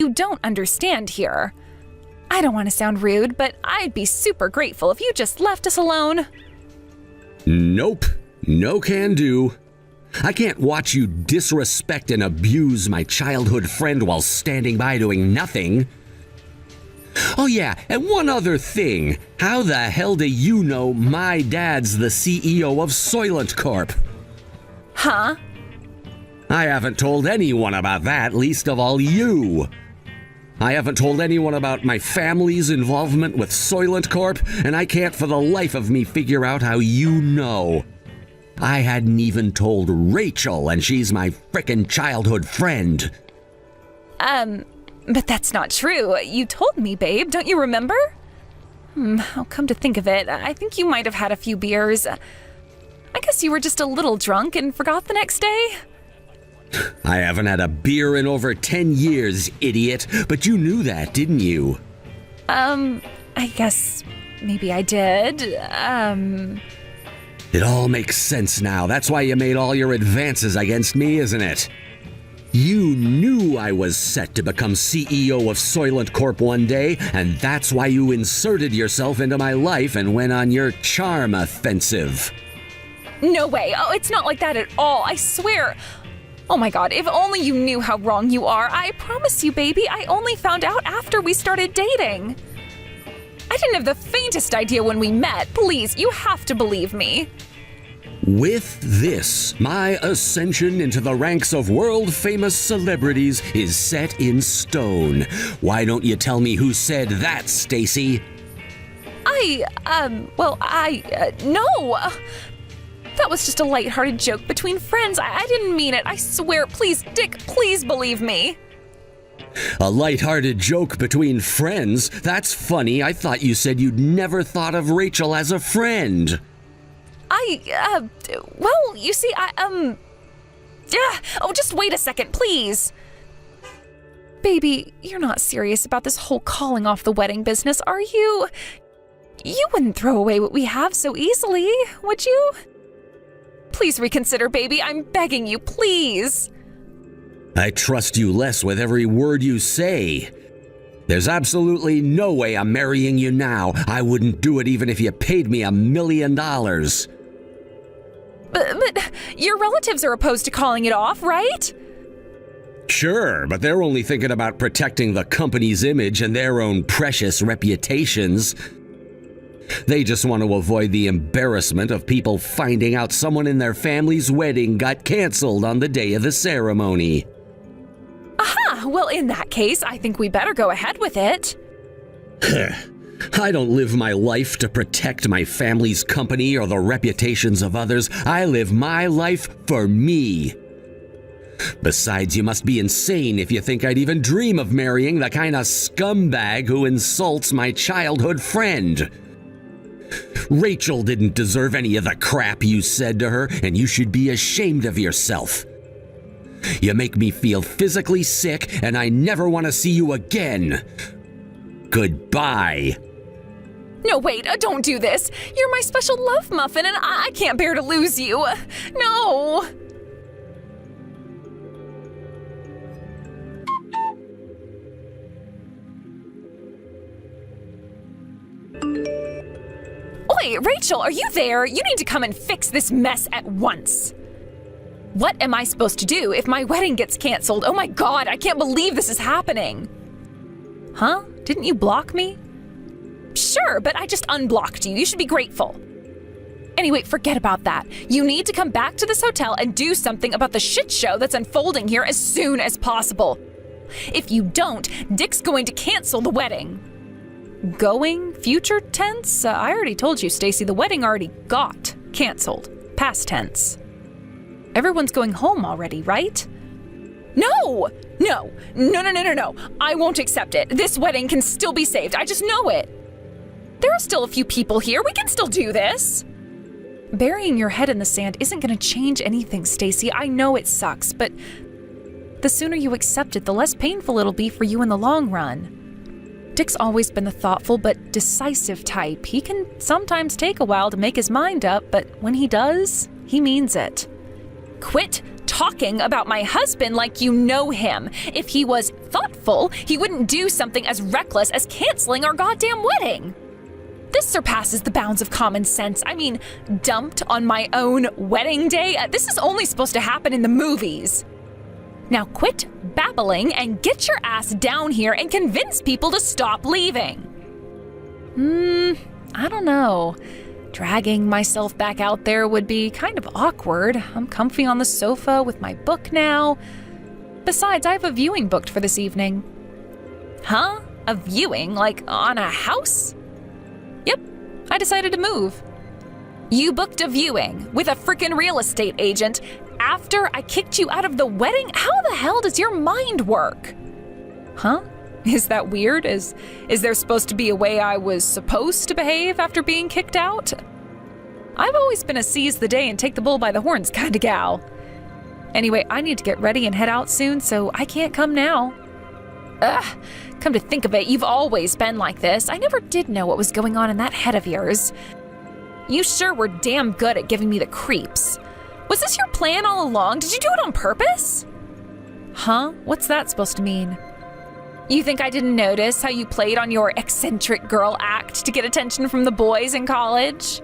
you don't understand here. I don't want to sound rude, but I'd be super grateful if you just left us alone. Nope. No can do. I can't watch you disrespect and abuse my childhood friend while standing by doing nothing. Oh yeah, and one other thing. How the hell do you know my dad's the CEO of Soylent Corp? Huh? I haven't told anyone about that, least of all you. I haven't told anyone about my family's involvement with Soylent Corp, and I can't for the life of me figure out how you know. I hadn't even told Rachel, and she's my frickin' childhood friend. But that's not true. You told me, babe, don't you remember? I'll come to think of it, I think you might have had a few beers. I guess you were just a little drunk and forgot the next day. I haven't had a beer in over 10 years, idiot, but you knew that, didn't you? I guess maybe I did. It all makes sense now. That's why you made all your advances against me, isn't it? You knew I was set to become CEO of Soylent Corp one day, and that's why you inserted yourself into my life and went on your charm offensive. No way. Oh, it's not like that at all, I swear. Oh my God, if only you knew how wrong you are. I promise you, baby, I only found out after we started dating. I didn't have the faintest idea when we met. Please, you have to believe me. With this, my ascension into the ranks of world-famous celebrities is set in stone. Why don't you tell me who said that, Stacy? No. That was just a lighthearted joke between friends. I didn't mean it. I swear. Please, Dick, please believe me. A lighthearted joke between friends? That's funny. I thought you said you'd never thought of Rachel as a friend. Well, you see, oh, just wait a second, please. Baby, you're not serious about this whole calling off the wedding business, are you? You wouldn't throw away what we have so easily, would you? Please reconsider, baby. I'm begging you, please. I trust you less with every word you say. There's absolutely no way I'm marrying you now. I wouldn't do it even if you paid me $1 million. But your relatives are opposed to calling it off, right? Sure, but they're only thinking about protecting the company's image and their own precious reputations. They just want to avoid the embarrassment of people finding out someone in their family's wedding got canceled on the day of the ceremony. Aha! Well, in that case, I think we better go ahead with it. I don't live my life to protect my family's company or the reputations of others. I live my life for me. Besides, you must be insane if you think I'd even dream of marrying the kind of scumbag who insults my childhood friend. Rachel didn't deserve any of the crap you said to her, and you should be ashamed of yourself. You make me feel physically sick, and I never want to see you again. Goodbye. No, wait, don't do this. You're my special love muffin, and I can't bear to lose you. No. Oi, Rachel, are you there? You need to come and fix this mess at once. What am I supposed to do if my wedding gets canceled? Oh my God, I can't believe this is happening. Huh? Didn't you block me? Sure, but I just unblocked you. You should be grateful. Anyway, forget about that. You need to come back to this hotel and do something about the shit show that's unfolding here as soon as possible. If you don't, Dick's going to cancel the wedding. Going? Future tense? I already told you, Stacy, the wedding already got canceled. Past tense. Everyone's going home already, right? No! No! I won't accept it. This wedding can still be saved. I just know it. There are still a few people here. We can still do this. Burying your head in the sand isn't going to change anything, Stacy. I know it sucks, but the sooner you accept it, the less painful it'll be for you in the long run. Dick's always been the thoughtful but decisive type. He can sometimes take a while to make his mind up, but when he does, he means it. Quit talking about my husband like you know him. If he was thoughtful, he wouldn't do something as reckless as canceling our goddamn wedding. This surpasses the bounds of common sense. I mean, dumped on my own wedding day? This is only supposed to happen in the movies. Now quit babbling and get your ass down here and convince people to stop leaving. I don't know. Dragging myself back out there would be kind of awkward. I'm comfy on the sofa with my book now. Besides, I have a viewing booked for this evening. Huh? A viewing? Like on a house? Yep, I decided to move. You booked a viewing with a freaking real estate agent after I kicked you out of the wedding? How the hell does your mind work? Huh? Is that weird? Is there supposed to be a way I was supposed to behave after being kicked out? I've always been a seize the day and take the bull by the horns kind of gal. Anyway, I need to get ready and head out soon, so I can't come now. Ugh, come to think of it, you've always been like this. I never did know what was going on in that head of yours. You sure were damn good at giving me the creeps. Was this your plan all along? Did you do it on purpose? Huh? What's that supposed to mean? You think I didn't notice how you played on your eccentric girl act to get attention from the boys in college?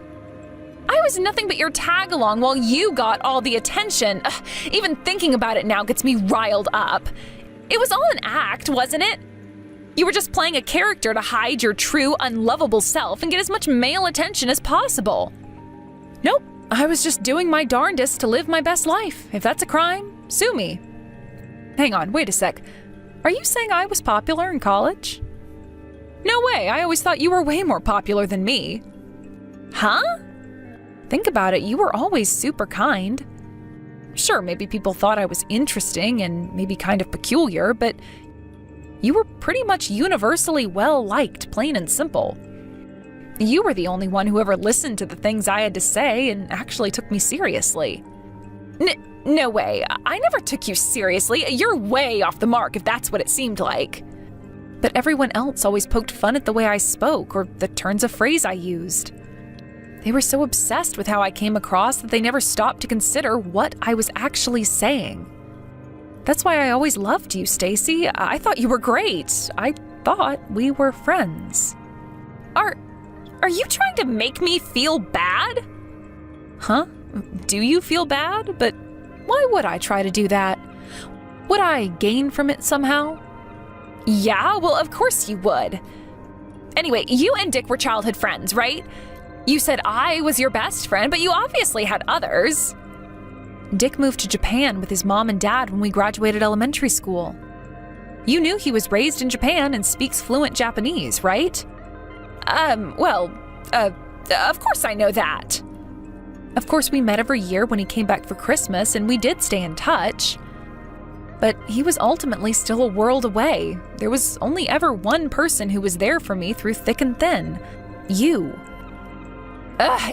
I was nothing but your tag-along while you got all the attention. Ugh, even thinking about it now gets me riled up. It was all an act, wasn't it? You were just playing a character to hide your true, unlovable self and get as much male attention as possible. Nope, I was just doing my darndest to live my best life. If that's a crime, sue me. Hang on, wait a sec. Are you saying I was popular in college? No way, I always thought you were way more popular than me. Huh? Think about it, you were always super kind. Sure, maybe people thought I was interesting and maybe kind of peculiar, but you were pretty much universally well-liked, plain and simple. You were the only one who ever listened to the things I had to say and actually took me seriously. No way, I never took you seriously. You're way off the mark if that's what it seemed like. But everyone else always poked fun at the way I spoke or the turns of phrase I used. They were so obsessed with how I came across that they never stopped to consider what I was actually saying. That's why I always loved you, Stacy. I thought you were great. I thought we were friends. Are you trying to make me feel bad? Huh? Do you feel bad? But why would I try to do that? Would I gain from it somehow? Yeah, well, of course you would. Anyway, you and Dick were childhood friends, right? You said I was your best friend, but you obviously had others. Dick moved to Japan with his mom and dad when we graduated elementary school. You knew he was raised in Japan and speaks fluent Japanese, right? Of course I know that. Of course, we met every year when he came back for Christmas, and we did stay in touch. But he was ultimately still a world away. There was only ever one person who was there for me through thick and thin. You.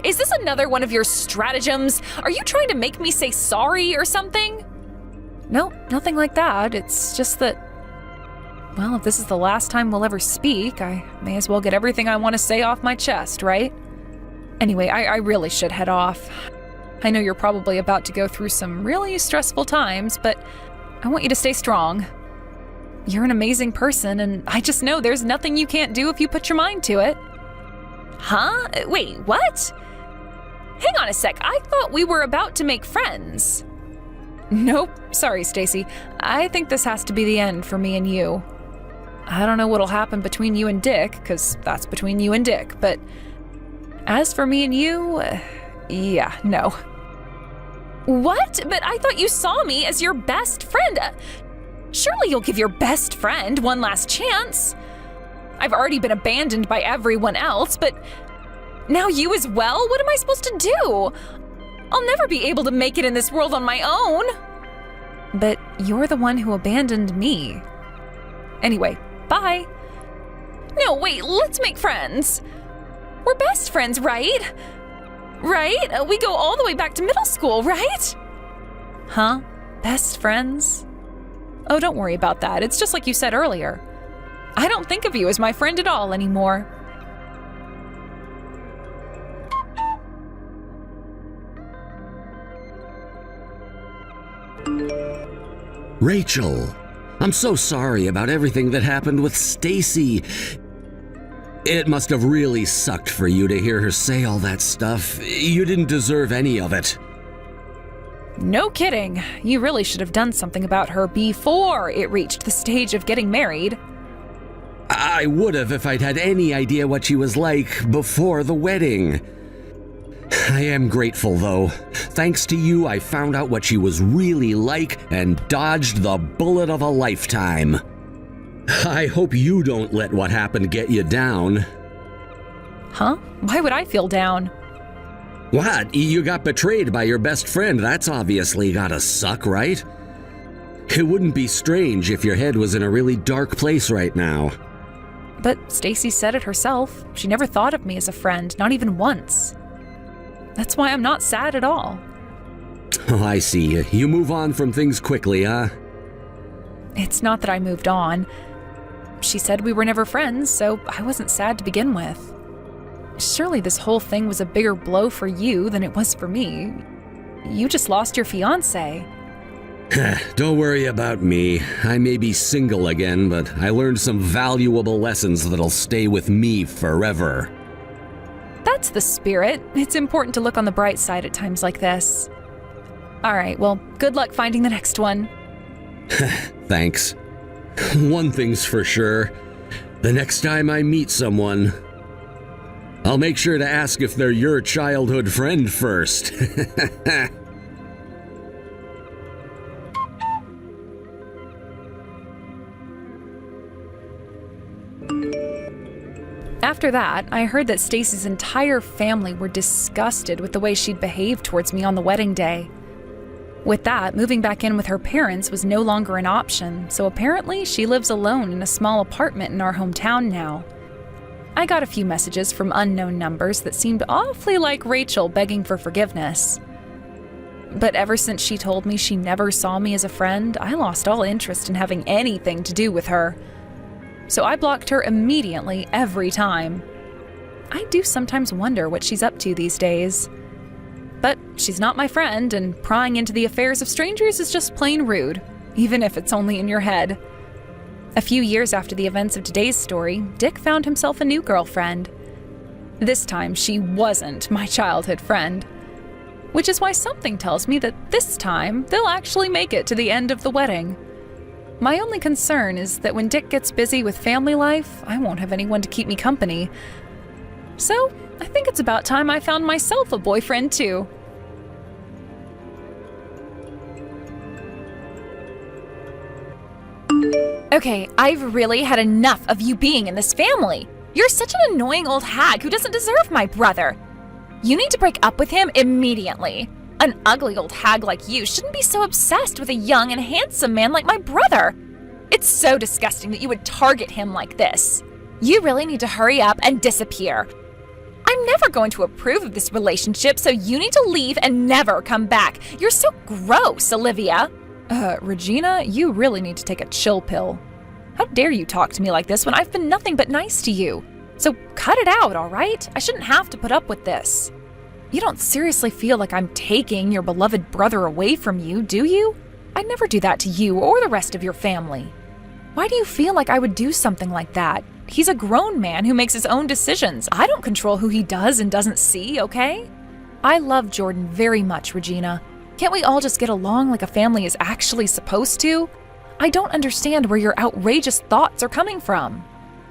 Is this another one of your stratagems? Are you trying to make me say sorry or something? No, nothing like that. It's just that, well, if this is the last time we'll ever speak, I may as well get everything I want to say off my chest, right? Anyway, I really should head off. I know you're probably about to go through some really stressful times, but I want you to stay strong. You're an amazing person, and I just know there's nothing you can't do if you put your mind to it. Huh? Wait, what? Hang on a sec, I thought we were about to make friends. Nope, sorry, Stacy. I think this has to be the end for me and you. I don't know what'll happen between you and Dick, because that's between you and Dick, but as for me and you, yeah, no. What? But I thought you saw me as your best friend. Surely you'll give your best friend one last chance. I've already been abandoned by everyone else, but now you as well? What am I supposed to do? I'll never be able to make it in this world on my own. But you're the one who abandoned me. Anyway, bye. No, wait, let's make friends. We're best friends, right? Right? We go all the way back to middle school, right? Huh? Best friends? Oh, don't worry about that. It's just like you said earlier. I don't think of you as my friend at all anymore. Rachel, I'm so sorry about everything that happened with Stacy. It must have really sucked for you to hear her say all that stuff. You didn't deserve any of it. No kidding. You really should have done something about her before it reached the stage of getting married. I would have if I'd had any idea what she was like before the wedding. I am grateful, though. Thanks to you, I found out what she was really like and dodged the bullet of a lifetime. I hope you don't let what happened get you down. Huh? Why would I feel down? What? You got betrayed by your best friend. That's obviously gotta suck, right? It wouldn't be strange if your head was in a really dark place right now. But Stacy said it herself. She never thought of me as a friend, not even once. That's why I'm not sad at all. Oh, I see. You move on from things quickly, huh? It's not that I moved on. She said we were never friends, so I wasn't sad to begin with. Surely this whole thing was a bigger blow for you than it was for me. You just lost your fiancé. Don't worry about me. I may be single again, but I learned some valuable lessons that'll stay with me forever. That's the spirit. It's important to look on the bright side at times like this. All right, well, good luck finding the next one. Thanks. One thing's for sure. The next time I meet someone, I'll make sure to ask if they're your childhood friend first. After that, I heard that Stacy's entire family were disgusted with the way she'd behaved towards me on the wedding day. With that, moving back in with her parents was no longer an option, so apparently she lives alone in a small apartment in our hometown now. I got a few messages from unknown numbers that seemed awfully like Rachel begging for forgiveness. But ever since she told me she never saw me as a friend, I lost all interest in having anything to do with her. So I blocked her immediately every time. I do sometimes wonder what she's up to these days. But she's not my friend, and prying into the affairs of strangers is just plain rude, even if it's only in your head. A few years after the events of today's story, Dick found himself a new girlfriend. This time, she wasn't my childhood friend. Which is why something tells me that this time, they'll actually make it to the end of the wedding. My only concern is that when Dick gets busy with family life, I won't have anyone to keep me company. So, I think it's about time I found myself a boyfriend too. Okay, I've really had enough of you being in this family. You're such an annoying old hag who doesn't deserve my brother. You need to break up with him immediately. An ugly old hag like you shouldn't be so obsessed with a young and handsome man like my brother. It's so disgusting that you would target him like this. You really need to hurry up and disappear. I'm never going to approve of this relationship, so you need to leave and never come back. You're so gross, Olivia. Regina, you really need to take a chill pill. How dare you talk to me like this when I've been nothing but nice to you? So cut it out, all right? I shouldn't have to put up with this. You don't seriously feel like I'm taking your beloved brother away from you, do you? I'd never do that to you or the rest of your family. Why do you feel like I would do something like that? He's a grown man who makes his own decisions. I don't control who he does and doesn't see, okay? I love Jordan very much, Regina. Can't we all just get along like a family is actually supposed to? I don't understand where your outrageous thoughts are coming from.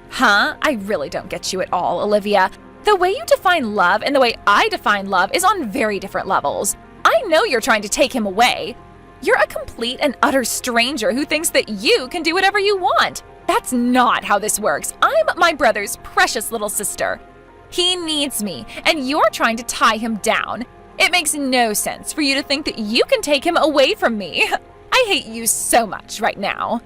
Huh? I really don't get you at all, Olivia. The way you define love and the way I define love is on very different levels. I know you're trying to take him away. You're a complete and utter stranger who thinks that you can do whatever you want. That's not how this works. I'm my brother's precious little sister. He needs me, and you're trying to tie him down. It makes no sense for you to think that you can take him away from me. I hate you so much right now.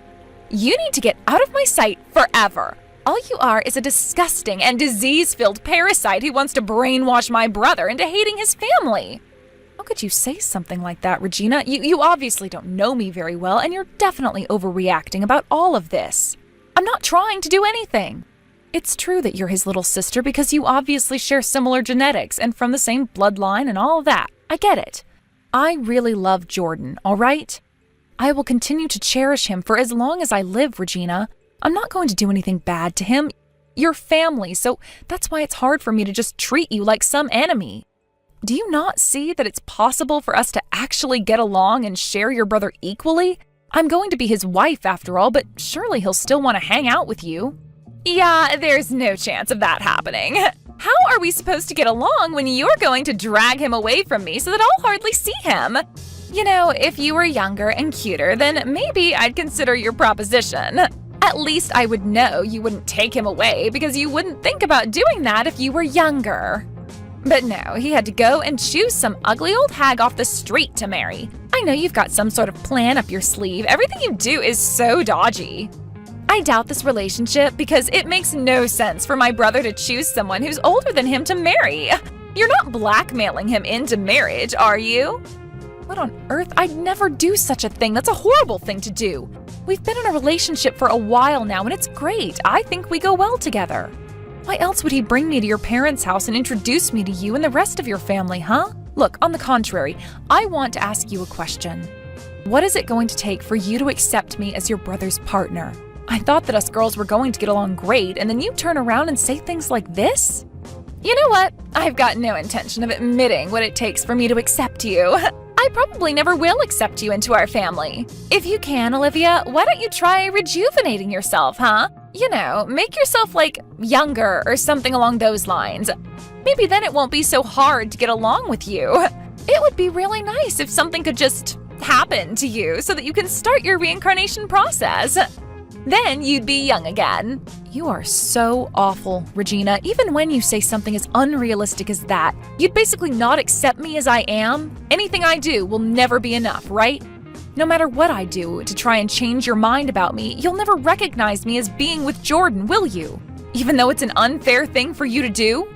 You need to get out of my sight forever. All you are is a disgusting and disease-filled parasite who wants to brainwash my brother into hating his family. How could you say something like that, Regina? You obviously don't know me very well, and you're definitely overreacting about all of this. I'm not trying to do anything. It's true that you're his little sister because you obviously share similar genetics and from the same bloodline and all of that. I get it. I really love Jordan, all right? I will continue to cherish him for as long as I live, Regina. I'm not going to do anything bad to him. You're family, so that's why it's hard for me to just treat you like some enemy. Do you not see that it's possible for us to actually get along and share your brother equally? I'm going to be his wife after all, but surely he'll still want to hang out with you. Yeah, there's no chance of that happening. How are we supposed to get along when you're going to drag him away from me so that I'll hardly see him? You know, if you were younger and cuter, then maybe I'd consider your proposition. At least I would know you wouldn't take him away because you wouldn't think about doing that if you were younger. But no, he had to go and choose some ugly old hag off the street to marry. I know you've got some sort of plan up your sleeve. Everything you do is so dodgy. I doubt this relationship because it makes no sense for my brother to choose someone who's older than him to marry. You're not blackmailing him into marriage, are you? What on earth? I'd never do such a thing. That's a horrible thing to do. We've been in a relationship for a while now, and it's great. I think we go well together. Why else would he bring me to your parents' house and introduce me to you and the rest of your family, huh? Look, on the contrary, I want to ask you a question. What is it going to take for you to accept me as your brother's partner? I thought that us girls were going to get along great, and then you turn around and say things like this? You know what? I've got no intention of admitting what it takes for me to accept you. I probably never will accept you into our family. If you can, Olivia, why don't you try rejuvenating yourself, huh? You know, make yourself, like, younger or something along those lines. Maybe then it won't be so hard to get along with you. It would be really nice if something could just happen to you so that you can start your reincarnation process. Then you'd be young again. You are so awful, Regina. Even when you say something as unrealistic as that, you'd basically not accept me as I am. Anything I do will never be enough, right? No matter what I do to try and change your mind about me, you'll never recognize me as being with Jordan, will you? Even though it's an unfair thing for you to do?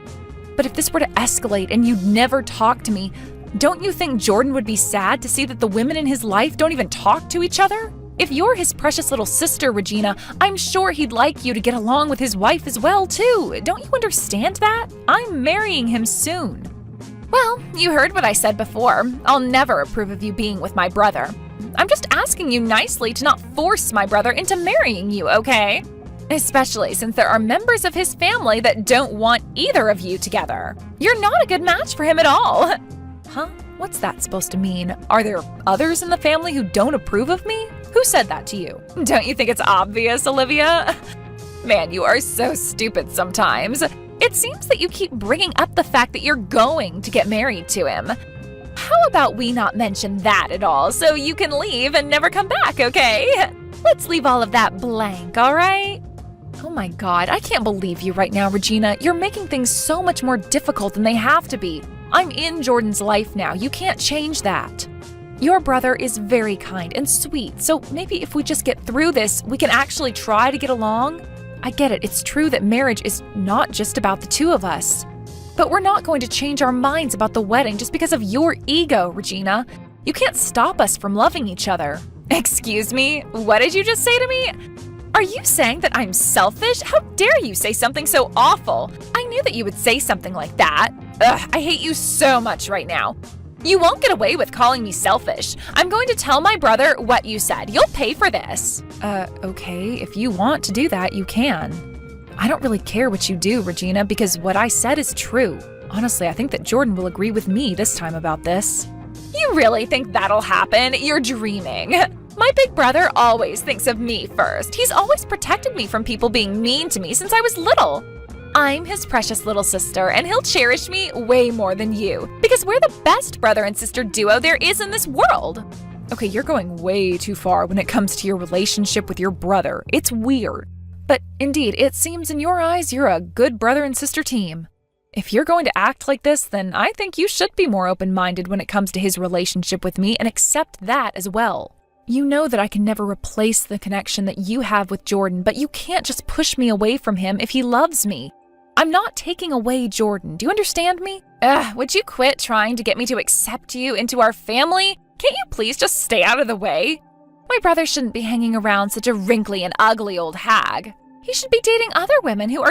But if this were to escalate and you'd never talk to me, don't you think Jordan would be sad to see that the women in his life don't even talk to each other? If you're his precious little sister, Regina, I'm sure he'd like you to get along with his wife as well, too. Don't you understand that? I'm marrying him soon. Well, you heard what I said before. I'll never approve of you being with my brother. I'm just asking you nicely to not force my brother into marrying you, okay? Especially since there are members of his family that don't want either of you together. You're not a good match for him at all. Huh? What's that supposed to mean? Are there others in the family who don't approve of me? Who said that to you? Don't you think it's obvious, Olivia? Man, you are so stupid sometimes. It seems that you keep bringing up the fact that you're going to get married to him. How about we not mention that at all so you can leave and never come back, okay? Let's leave all of that blank, all right? Oh my God, I can't believe you right now, Regina. You're making things so much more difficult than they have to be. I'm in Jordan's life now. You can't change that. Your brother is very kind and sweet, so maybe if we just get through this, we can actually try to get along. I get it, it's true that marriage is not just about the two of us. But we're not going to change our minds about the wedding just because of your ego, Regina. You can't stop us from loving each other. Excuse me? What did you just say to me? Are you saying that I'm selfish? How dare you say something so awful? I knew that you would say something like that. Ugh, I hate you so much right now. You won't get away with calling me selfish. I'm going to tell my brother what you said. You'll pay for this. Okay, if you want to do that, you can. I don't really care what you do, Regina, because what I said is true. Honestly, I think that Jordan will agree with me this time about this. You really think that'll happen? You're dreaming. My big brother always thinks of me first. He's always protected me from people being mean to me since I was little. I'm his precious little sister, and he'll cherish me way more than you, because we're the best brother and sister duo there is in this world. Okay, you're going way too far when it comes to your relationship with your brother. It's weird. But indeed, it seems in your eyes you're a good brother and sister team. If you're going to act like this, then I think you should be more open-minded when it comes to his relationship with me and accept that as well. You know that I can never replace the connection that you have with Jordan, but you can't just push me away from him if he loves me. I'm not taking away Jordan. Do you understand me? Would you quit trying to get me to accept you into our family? Can't you please just stay out of the way? My brother shouldn't be hanging around such a wrinkly and ugly old hag. He should be dating other women who are